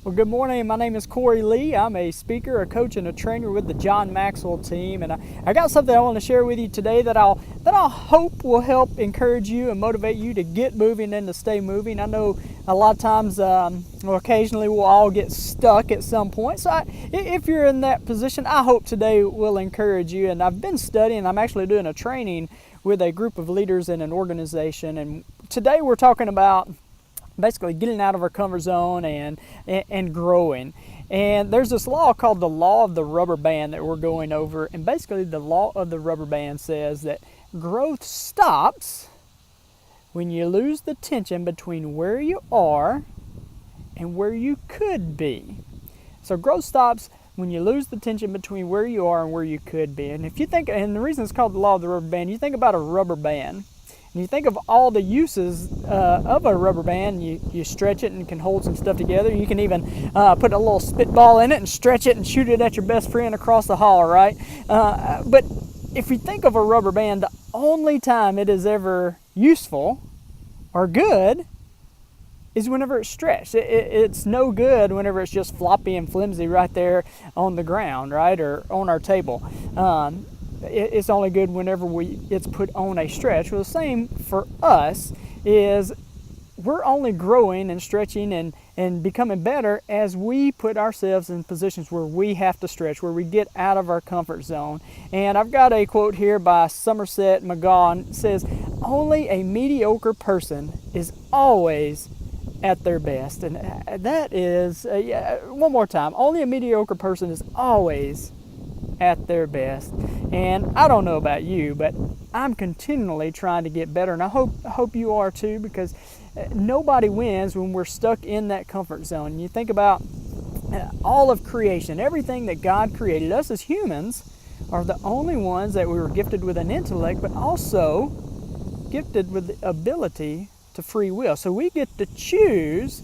Well, good morning. My name is Corey Lee. I'm a speaker, a coach, and a trainer with the John Maxwell team. And I got something I want to share with you today that I'll hope will help encourage you and motivate you to get moving and to stay moving. I know a lot of times, occasionally we'll all get stuck at some point. So if you're in that position, I hope today will encourage you. And I've been studying. I'm actually doing a training with a group of leaders in an organization. And today we're talking about basically getting out of our comfort zone and growing. And there's this law called the law of the rubber band that we're going over. And basically the law of the rubber band says that growth stops when you lose the tension between where you are and where you could be. So growth stops when you lose the tension between where you are and where you could be. And if you think, and the reason it's called the law of the rubber band, you think about a rubber band. And you think of all the uses of a rubber band. You stretch it and can hold some stuff together. You can even put a little spitball in it and stretch it and shoot it at your best friend across the hall, right? But if you think of a rubber band, the only time it is ever useful or good is whenever it's stretched. It's no good whenever it's just floppy and flimsy right there on the ground, right, or on our table. It's only good whenever it's put on a stretch. Well, the same for us is we're only growing and stretching and becoming better as we put ourselves in positions where we have to stretch, where we get out of our comfort zone. And I've got a quote here by Somerset Maugham. It says, "Only a mediocre person is always at their best." And that is, one more time, only a mediocre person is always at their best. And I don't know about you, but I'm continually trying to get better, and I hope you are too, because nobody wins when we're stuck in that comfort zone. You think about all of creation, everything that God created. Us as humans are the only ones that we were gifted with an intellect, but also gifted with the ability to free will. So we get to choose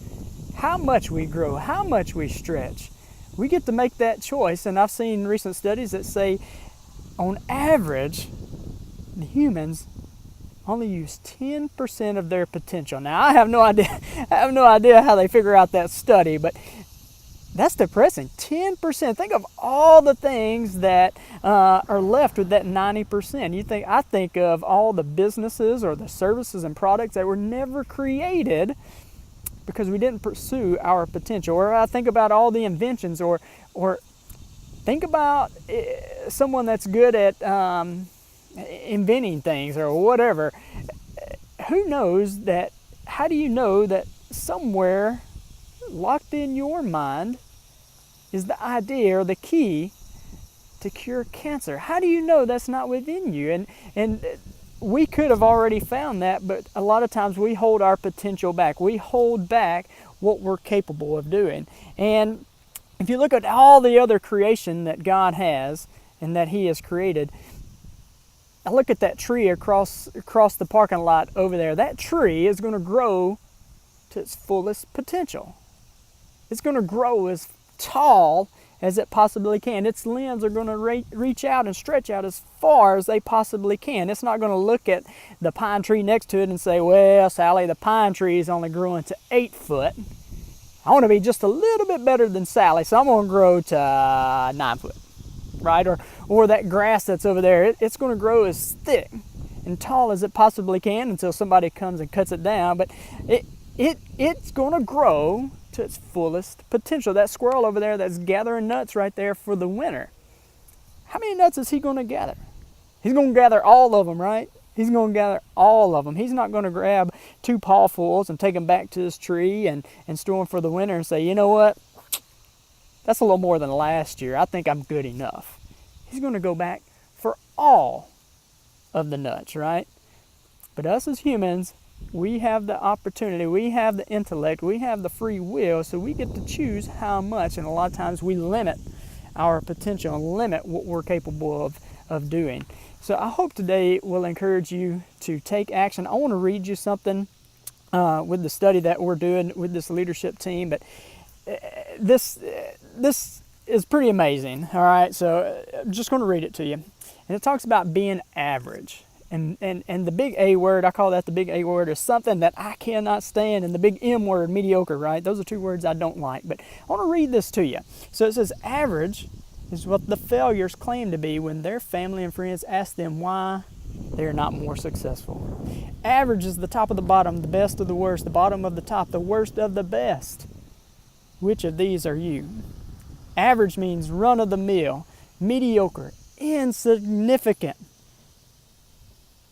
how much we grow, how much we stretch. We get to make that choice. And I've seen recent studies that say on average, the humans only use 10% of their potential. Now, I have no idea how they figure out that study, but that's depressing. 10%. Think of all the things that are left with that 90%. I think of all the businesses or the services and products that were never created because we didn't pursue our potential. Or I think about all the inventions, or think about someone that's good at inventing things or whatever. Who knows that? How do you know that somewhere locked in your mind is the idea or the key to cure cancer? How do you know that's not within you? And we could have already found that, but a lot of times we hold our potential back. We hold back what we're capable of doing. And if you look at all the other creation that God has and that He has created, I look at that tree across the parking lot over there. That tree is going to grow to its fullest potential. It's going to grow as tall as it possibly can. Its limbs are going to reach out and stretch out as far as they possibly can. It's not going to look at the pine tree next to it and say, "Well, Sally, the pine tree is only growing to 8 foot. I want to be just a little bit better than Sally, so I'm going to grow to 9 foot." Right? Or that grass that's over there, it's going to grow as thick and tall as it possibly can until somebody comes and cuts it down. But it's going to grow to its fullest potential. That squirrel over there that's gathering nuts right there for the winter, how many nuts is he going to gather? He's going to gather all of them, right? He's going to gather all of them. He's not going to grab 2 pawfuls and take them back to his tree and store them for the winter and say, "You know what? That's a little more than last year. I think I'm good enough." He's going to go back for all of the nuts, right? But us as humans, we have the opportunity, we have the intellect, we have the free will, so we get to choose how much. And a lot of times we limit our potential and limit what we're capable of doing. So I hope today will encourage you to take action. I want to read you something with the study that we're doing with this leadership team, but this is pretty amazing. All right, so I'm just going to read it to you. And it talks about being average. And the big A word, I call that the big A word, is something that I cannot stand. And the big M word, mediocre, right? Those are two words I don't like. But I want to read this to you. So it says, average is what the failures claim to be when their family and friends ask them why they are not more successful. Average is the top of the bottom, the best of the worst, the bottom of the top, the worst of the best. Which of these are you? Average means run of the mill, mediocre, insignificant,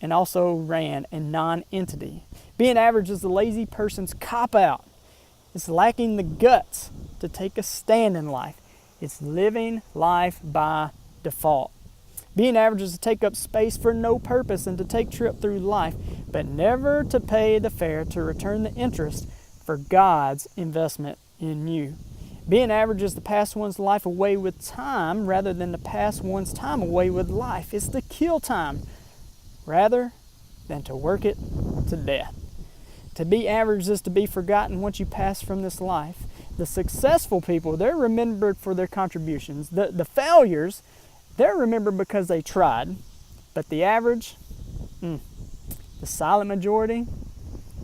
and also ran and non-entity. Being average is the lazy person's cop-out. It's lacking the guts to take a stand in life. It's living life by default. Being average is to take up space for no purpose and to take trip through life, but never to pay the fare to return the interest for God's investment in you. Being average is to pass one's life away with time rather than to pass one's time away with life. It's to kill time rather than to work it to death. To be average is to be forgotten once you pass from this life. The successful people, they're remembered for their contributions. The failures, they're remembered because they tried. But the average, the silent majority,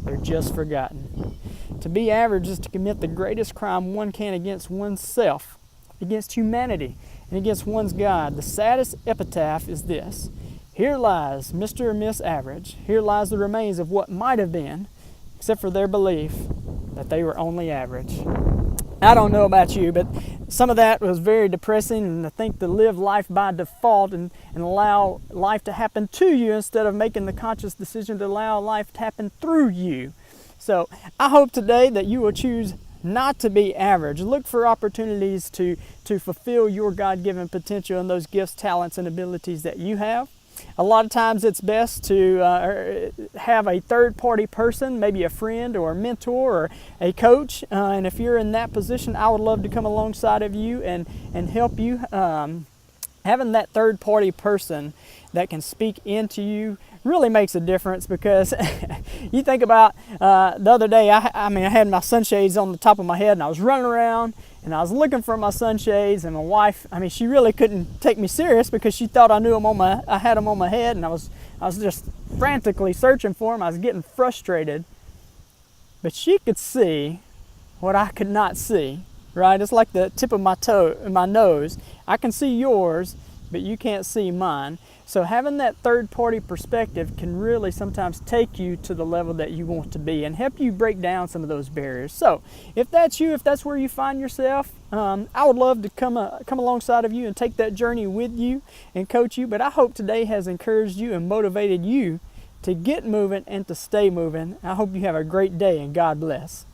they're just forgotten. To be average is to commit the greatest crime one can against oneself, against humanity, and against one's God. The saddest epitaph is this: here lies Mr. or Miss Average. Here lies the remains of what might have been, except for their belief that they were only average. I don't know about you, but some of that was very depressing, and to think to live life by default and allow life to happen to you instead of making the conscious decision to allow life to happen through you. So I hope today that you will choose not to be average. Look for opportunities to fulfill your God-given potential and those gifts, talents, and abilities that you have. A lot of times it's best to have a third-party person, maybe a friend or a mentor or a coach. And if you're in that position, I would love to come alongside of you and help you. Having that third-party person that can speak into you really makes a difference, because you think about the other day, I had my sunshades on the top of my head and I was running around and I was looking for my sunshades, and my wife, she really couldn't take me serious because she thought I knew them I had them on my head, and I was just frantically searching for them. I was getting frustrated, but she could see what I could not see, right? It's like the tip of my nose. I can see yours, but you can't see mine. So having that third-party perspective can really sometimes take you to the level that you want to be and help you break down some of those barriers. So if that's you, if that's where you find yourself, I would love to come alongside of you and take that journey with you and coach you. But I hope today has encouraged you and motivated you to get moving and to stay moving. I hope you have a great day, and God bless.